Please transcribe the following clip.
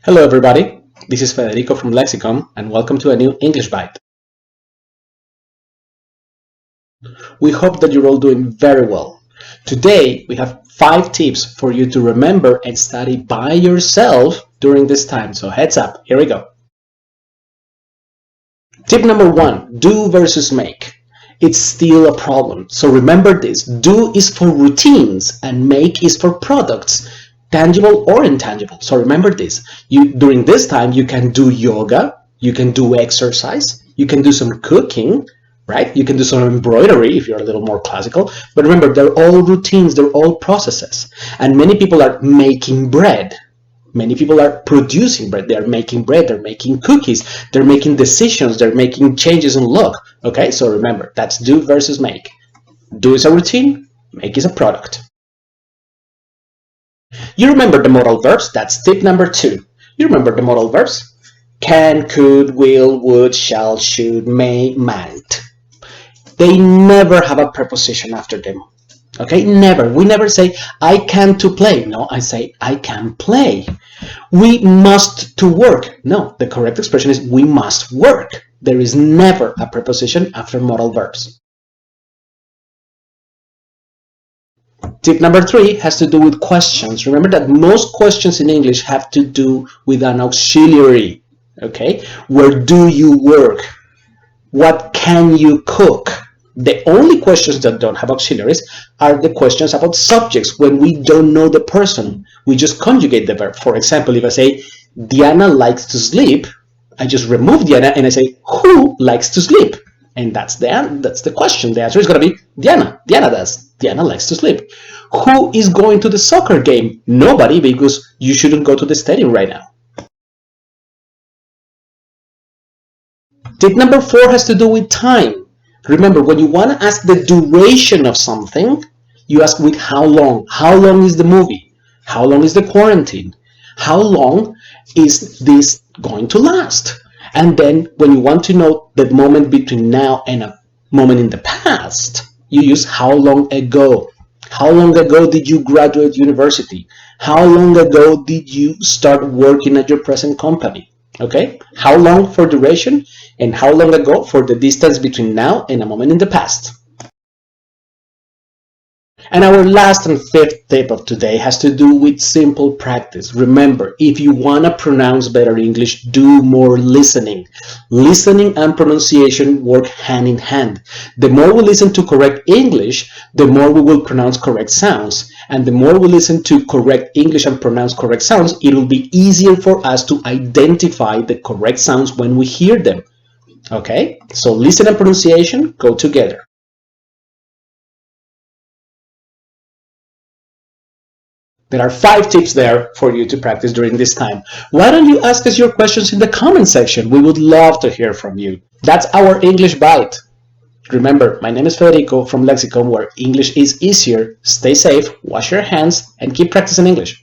Hello everybody, this is Federico from Lexicom and welcome to a new English Bite. We hope that you're all doing very well. Today we have 5 tips for you to remember and study by yourself during this time, so heads up, here we go. Tip number 1, do versus make. It's still a problem, so remember this. Do is for routines and make is for products, tangible or intangible. So remember this. During this time, you can do yoga, you can do exercise, you can do some cooking, right? You can do some embroidery if you're a little more classical. But remember, they're all routines, they're all processes. And many people are making bread. Many people are producing bread. They're making bread, they're making cookies, they're making decisions, they're making changes in look. Okay, so remember, that's do versus make. Do is a routine, make is a product. You remember the modal verbs? That's tip number 2. You remember the modal verbs? Can, could, will, would, shall, should, may, might. They never have a preposition after them. Okay, never. We never say, I can to play. No, I say, I can play. We must to work. No, the correct expression is, we must work. There is never a preposition after modal verbs. Tip number 3 has to do with questions. Remember that most questions in English have to do with an auxiliary. Okay, where do you work? What can you cook? The only questions that don't have auxiliaries are the questions about subjects when we don't know the person. We just conjugate the verb. For example, if I say, Diana likes to sleep, I just remove Diana and I say, who likes to sleep? And that's the question. The answer is going to be Diana. Diana does. Diana likes to sleep. Who is going to the soccer game? Nobody, because you shouldn't go to the stadium right now. Tip number 4 has to do with time. Remember, when you want to ask the duration of something, you ask with how long. How long is the movie? How long is the quarantine? How long is this going to last? And then when you want to know the moment between now and a moment in the past, you use how long ago. How long ago did you graduate university? How long ago did you start working at your present company? Okay? How long for duration and how long ago for the distance between now and a moment in the past. And our last and 5th tip of today has to do with simple practice. Remember, if you want to pronounce better English, do more listening. Listening and pronunciation work hand in hand. The more we listen to correct English, the more we will pronounce correct sounds. And the more we listen to correct English and pronounce correct sounds, it will be easier for us to identify the correct sounds when we hear them. Okay? So listen and pronunciation go together. There are 5 tips there for you to practice during this time. Why don't you ask us your questions in the comment section? We would love to hear from you. That's our English Bite. Remember, my name is Federico from Lexicom, where English is easier. Stay safe, wash your hands, and keep practicing English.